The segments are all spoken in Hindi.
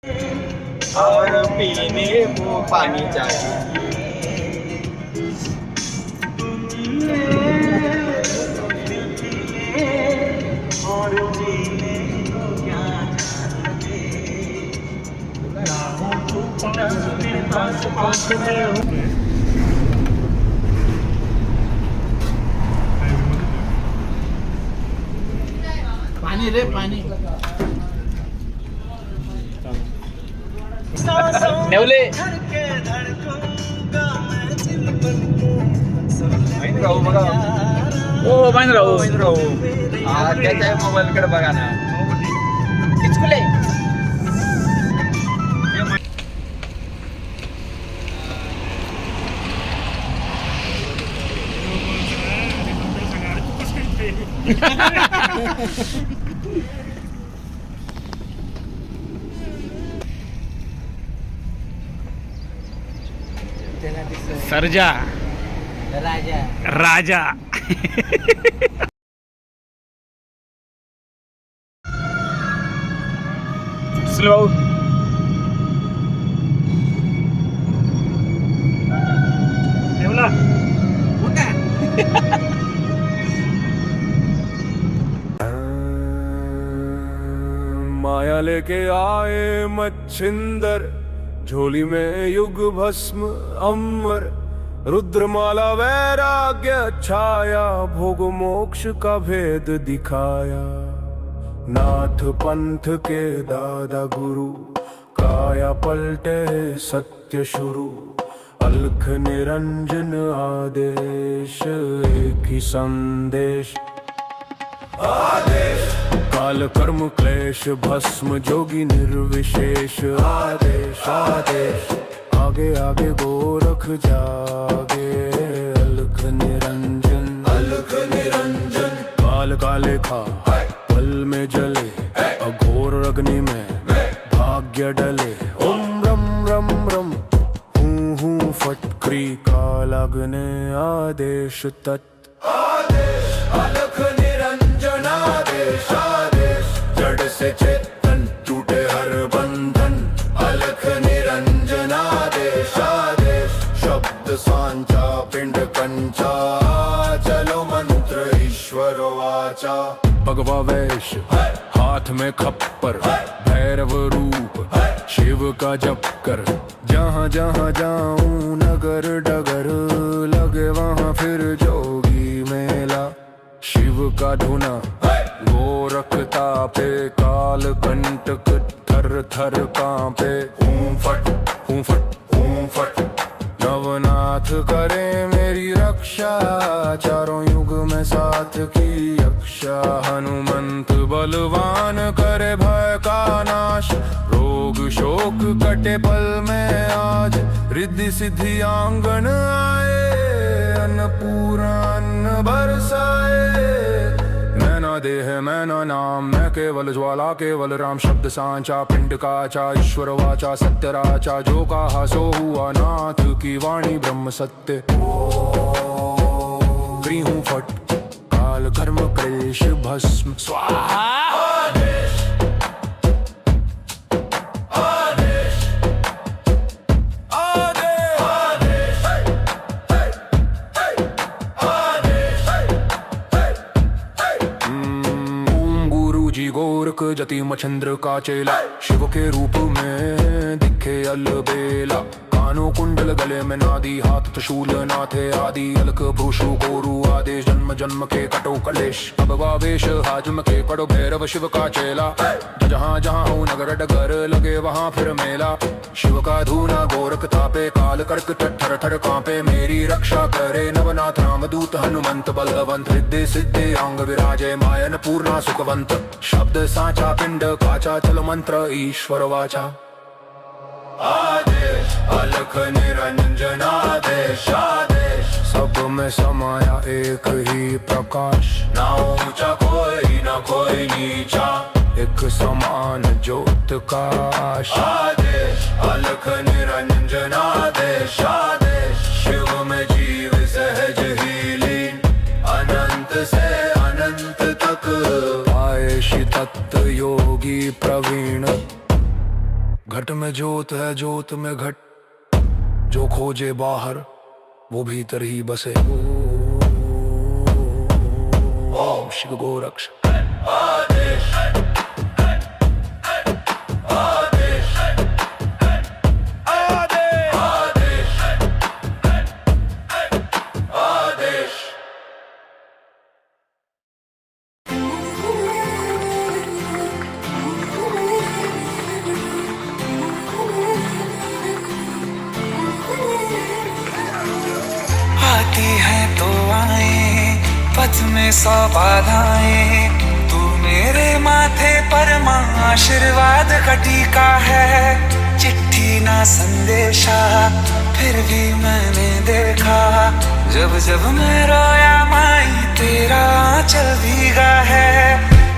और पीने को पानी चाहिए। और जीने को क्या मेरे पास पास में हो। पानी रे पाणी नेवले राहू बघा. ओ महेंद्र राव राहू हा त्याच्या मोबाईलकडे बघा ना. किचकुले सर्जा राजा राजा स्लो नेवला माया लेके आए मच्छिंदर, झोली में युग भस्म अमर, रुद्रमाला वैराग्य छाया, भोग मोक्ष का भेद दिखाया। नाथ पंथ के दादा गुरु, काया पलटे सत्य शुरू, अलख निरंजन आदेश, एक ही संदेश आदेश। काल कर्म क्लेश भस्म जोगी निर्विशेष, आदेश आदेश। आगे आगे गोरख जागे, अलख निरंजन अलख निरंजन। काल काले खा पल में जले, अघोर अग्नि में भाग्य डले। ओम रम रम रम हूँ फट क्री काल अग्नि आदेश तत् आदेश। अलख निरंजन आदेश आदेश। जड़ से चेतन टूटे हर बंधन, अलख निरंजन आदेश आदेश। शब्द सांचा पिंड कंचा, चलो मंत्र ईश्वर वाचा। भगवा वेश हाथ में खप्पर, भैरव रूप शिव का जप कर। जहाँ जहाँ जाऊं नगर डगर, लगे वहाँ फिर जोगी मेला। शिव का धुना गोरखता पे, काल कंटक थर थर कांपे। ऊं फट ऊं फट। नवनाथ करे मेरी रक्षा, चारों युग में साथ की यक्षा। हनुमंत बलवान करे भय का नाश, रोग शोक कटे पल में आज। रिद्धि सिद्धि आंगन आए, अन्नपूर्णा अन्न बरसाए। मैं न देह मैं न नाम, मैं केवल ज्वाला केवल राम। शब्द सांचा पिंड काचा, ईश्वर वाचा सत्य राचा। जो कहा सो हुआ, नाथ की वाणी ब्रह्म सत्य। फ्री हूँ फट काल कर्म क्लेश भस्म स्वाहा। जति मच्छिंद्र का चेला, शिव के रूप में दिखे अलबेला। कानों कुंडल गले में नादी, हाथ त्रिशूल नाथे आदि। अलक भ्रूषु गोरु आदेश, जन्म जन्म के कटो कलेश। अब वावेश हाजम के कड़ो भैरव शिव का चेला। जहाँ जहाँ हो नगर डगर, लगे वहाँ फिर मेला। शिव का धूना गोरख तापे, काल कर्क थर थर कांपे। मेरी रक्षा करे नवनाथ रामदूत हनुमंत बलवंत। रिद्धि सिद्धि अंग विराजे, मायन पूर्णा सुखवंत। शब्द सांचा पिंड काचा, चल मंत्र ईश्वर वाचा। आदेश अलख निरंजन आदेश आदेश। सब में समाया एक ही प्रकाश, ना ऊंचा कोई ना कोई नीचा। एक समान ज्योत का आदेश अलख निरंजन आदेश आदेश। शिव में जीव सहज ही लीन, अनंत से अनंत तक। आयेश तत्व योगी प्रवीण, घट में जोत है जोत में घट, जो खोजे बाहर वो भीतर ही बसे। ओम शिव गोरक्ष। आती है तो आए पथ में 100 बाधाएं, तू मेरे माथे पर माँ आशीर्वाद का टीका है। चिट्ठी ना संदेशा फिर भी मैंने देखा, जब जब मैं रोया माई तेरा आंचल भीगा है।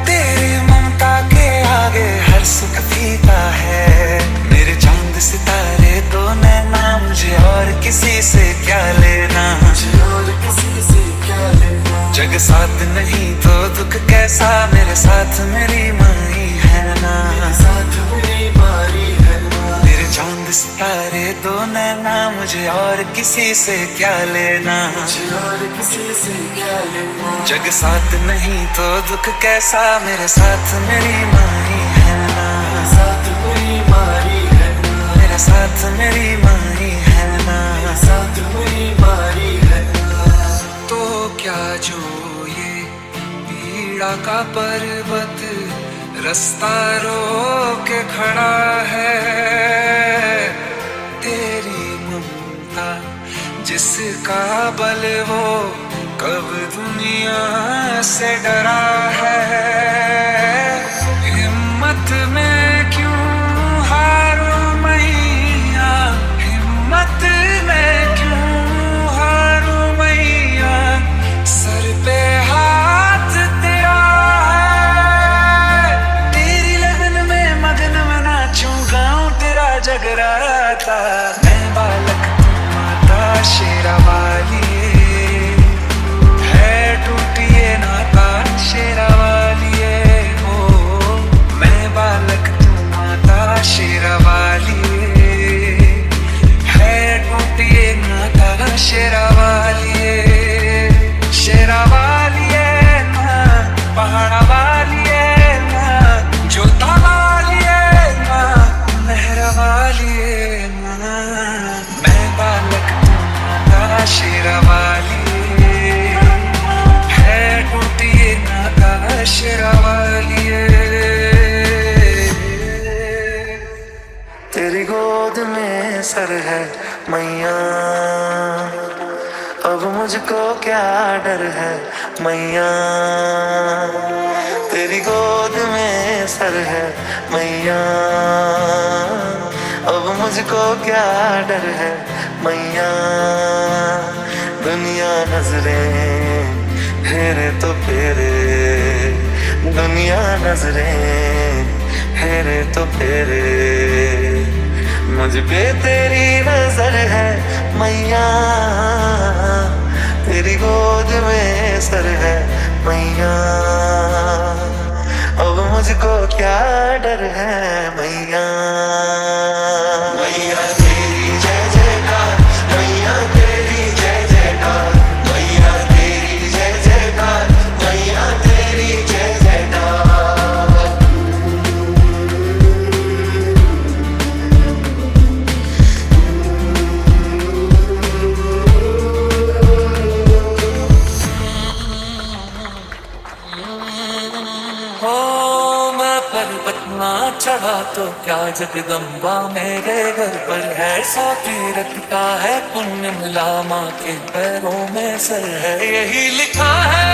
तेरी ममता के आगे हर सुख फीका है। मेरे चांद सितारे तो नैना, मुझे और किसी से क्या लेना, मुझे और किसी से क्या लेना। जग साथ नहीं तो दुख कैसा, मेरे साथ मेरी माई है ना, मेरे साथ मेरी माई है ना। मेरे चांद सितारे तो नैना, मुझे और किसी से क्या लेना, मुझे और किसी से क्या लेना। जग साथ नहीं तो दुख कैसा, मेरे साथ मेरी माई है ना, मेरे साथ मेरी माई है ना। मेरे साथ मेरी माई है ना, मेरे साथ मेरी माई है ना। तो क्या जो ये पीड़ा का पर्वत रास्ता रोक के खड़ा है, तेरी ममता जिसका बल वो कब दुनिया से डरा है। हिम्मत में क्यों हारूं मैया, हिम्मत में क्यों हारूं मैया, सर पे हाथ तेरा है। तेरी लगन में मगन में नाचूं गाऊं तेरा जगराता। मैं बालक तू माता शेरा वाली, टूटिए नाता शेरा वालिए हो। मैं बालक तू माता शेरा वालिए, है टूटिए नाता शेरा वालिए। शेरा वालिए ना, पहाड़ा वालिए ना, जोता वालिए ना, मेहरा वालिए ना। मैं बालक तू माता शेरा वालिए, तेरी गोद में सर है मैया, अब मुझको क्या डर है मैया। तेरी गोद में सर है मैया, अब मुझको क्या डर है मैया। दुनिया नजरें फेरे तो फेरे, दुनिया नजरें फेरे तो फेरे। मुझ पे तेरी नजर है मैया, तेरी गोद में सर है मैया। अब मुझको क्या डर है मैया। मैया तेरी जय जयकार, मैया तेरी जय जयकार, मैया तेरी जय जयकार, मैया तेरी जय जयकार। चढ़ा तो क्या जगदम्बा मेरे घर पर है। 100 तीरथ का है पुण्य मिला, माँ के पैरों में सर है। यही लिखा है,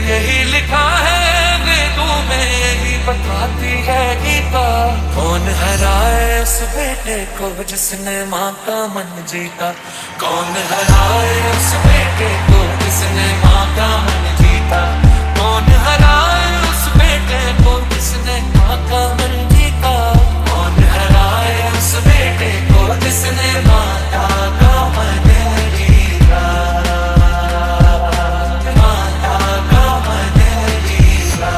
यही लिखा है वेदों में, यही बताती है गीता। कौन हराए उस बेटे को जिसने माँ का मन जीता, कौन हराए उस बेटे को जिसने माँ का मन जीता। कौन हराए उस बेटे को जिसने माँ का मन जीता, कौन हराए उस बेटे को जिसने माता का मन जीता, माता का मन जीता।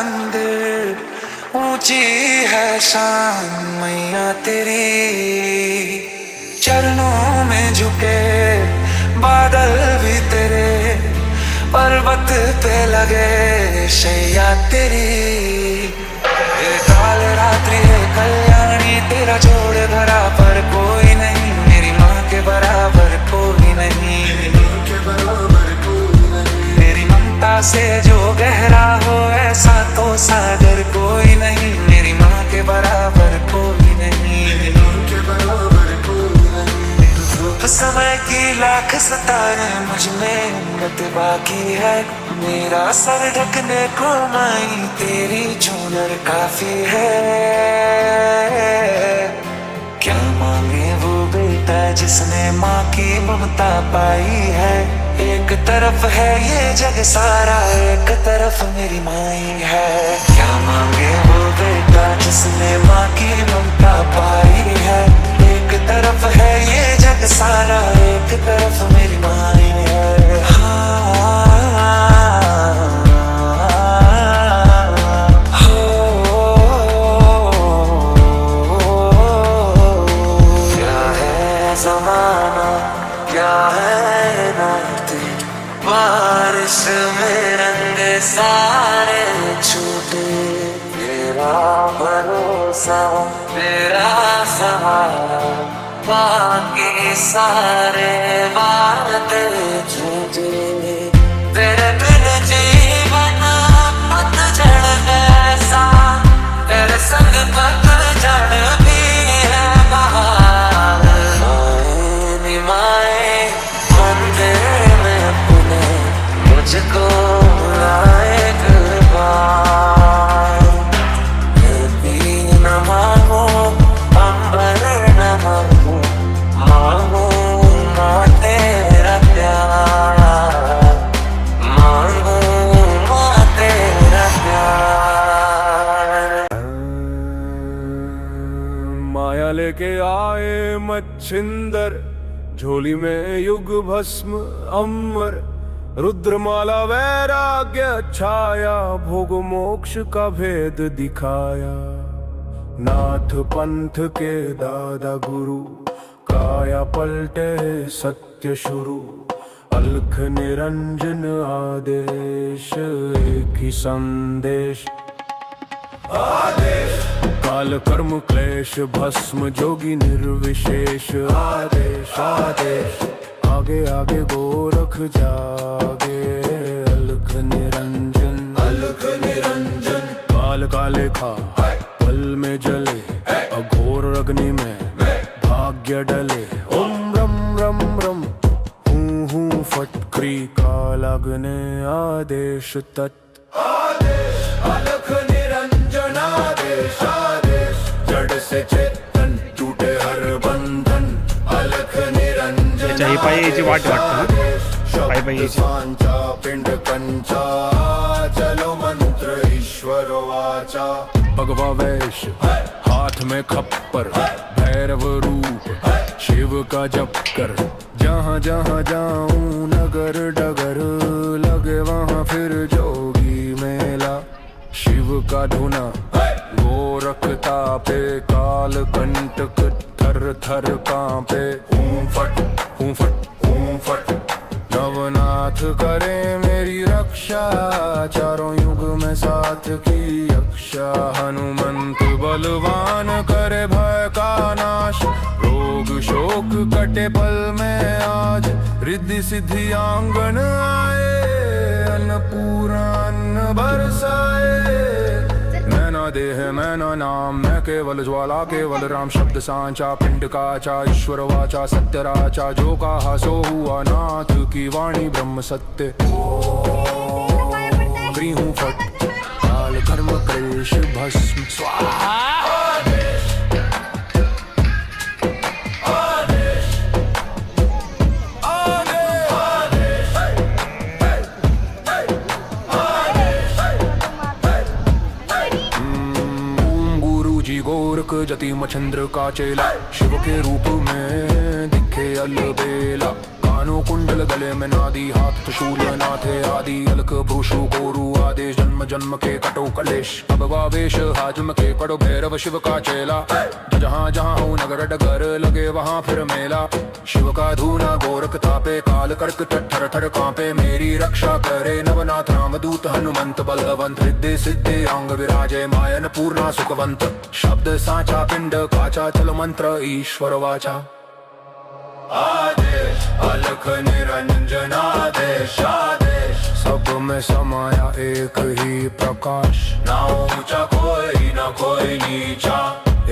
मंदिर, ऊंची है शान मैया तेरी। चरणों में झुके बादल भी तेरे, पर्वत पे लगे शैया तेरी। ये काल रात्रि है कल्याणी, तेरा जोड़ धरा पर कोई नहीं, मेरी माँ के बराबर कोई नहीं। मेरी ममता से जो गहरा हो ऐसा तो सागर कोई नहीं, मेरी माँ के बराबर कोई नहीं। समय की लाख सताएं मुझ में हिम्मत बाकी है, मेरा सर ढकने को माई तेरी चूनर काफी है। क्या मांगे वो बेटा जिसने माँ की ममता पाई है। एक तरफ है ये जग सारा, एक तरफ मेरी माई है। क्या मांगे वो बेटा जिसने माँ की ममता पाई है। एक तरफ है ये जग सारा, एक तरफ मेरी माई है। क्या है ज़माना, क्या है नाते, बारिश में रंग सारे छूटे। तेरा भरोसा तेरा सहारा, बाकी सारे वादे झूठे। तेरे बिन जीवन पतझड़ ऐसा, तेरे संग पतझड़ भी है बहार। माए नी माए मंदिर में अपने मुझको लाए बार। न मांगो अंबर न मांगो, मांगो माँ तेरा प्यार, मांगो माँ तेरा प्यार। माया लेके आए मच्छिंदर, झोली में युग भस्म अमर। रुद्रमाला वैराग्य छाया, भोग मोक्ष का भेद दिखाया। नाथ पंथ के दादा गुरु, काया पलटे सत्य शुरू। अलख निरंजन आदेश, एक ही संदेश आदेश। काल कर्म क्लेश भस्म जोगी निर्विशेष, आदेश आदेश। आगे आगे गोरख जागे, अलख निरंजन अलख निरंजन। काल का लेखा पल में जले, अघोर अग्नि में भाग्य डले। ओम रम रम रम हूँ फटक्री, काल अग्नि आदेश तत् आदेश। अलख निरंजन आदेश आदेश। जड़ से चेतन टूटे हर बंधन, अलख निरंजन। ही पायी यायची वाट वाटतं, पायी पायी यायची। पिंड पंचा, चलो मंत्र ईश्वर वाचा। भगवा वेश हाथ में खप्पर, भैरव रूप शिव का जप कर। जहाँ जहाँ जाऊं नगर डगर, लगे वहाँ फिर जोगी मेला। शिव का धुना गोरखता पे, काल कंटक थर थर कांपे। ऊं फट ऊं फट ऊं फट। नवनाथ करे मेरी रक्षा, चारों युग में साथ की यक्षा। हनुमंत बलवान करे भय का नाश, रोग शोक कटे पल में आज। रिद्धि सिद्धि आंगन आए, अन्नपूर्णा अन्न बरसाए। मैं देह मैं न नाम, मैं केवल ज्वाला केवल राम। शब्द सांचा पिंड काचा, ईश्वर वाचा सत्यराचा। जो कहा सो हुआ, नाथ की वाणी ब्रह्म सत्य। हूँ फट, काल कर्म क्लेश भस्म स्वाहा। गोरख जति मच्छिंद्र का चेला, शिव के रूप में दिखे अलबेला। कान कानों कुंडल गले में नादी, हाथ त्रिशूल नाथे आदि, अलक भूषु कोरु आदेश, जन्म जन्म के कटो कलेश, अब वावेश हाजम के कड़ो भैरव शिव का चेला, जहाँ जहाँ हो नगर डगर लगे वहाँ फिर मेला, शिव का धूना गोरख तापे, काल कर्क थर थर कांपे, मेरी रक्षा करे नवनाथ रामदूत हनुमंत, बलवंत हृदय सिद्धि अंग विराजे, मायन पूर्णा सुखवंत, शब्द साचा पिंड काचा, चल मंत्र ईश्वर वाचा, आदेश अलख निरंजन आदेश, आदेश सब में समाया एक ही प्रकाश, ना ऊंचा कोई ना कोई नीचा,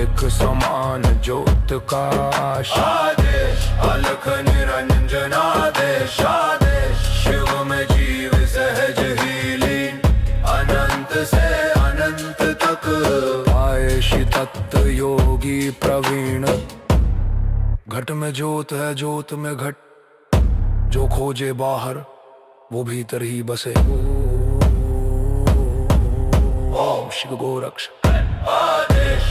एक समान ज्योत का आदेश अलख निरंजन आदेश, आदेश शिव में जीव सहज ही लीन, अनंत से अनंत तक आयेशी तत्व योगी प्रवीण, घट में ज्योत है ज्योत में घट, जो खोजे बाहर वो भीतर ही बसे, ओम शिव गोरक्ष आदेश।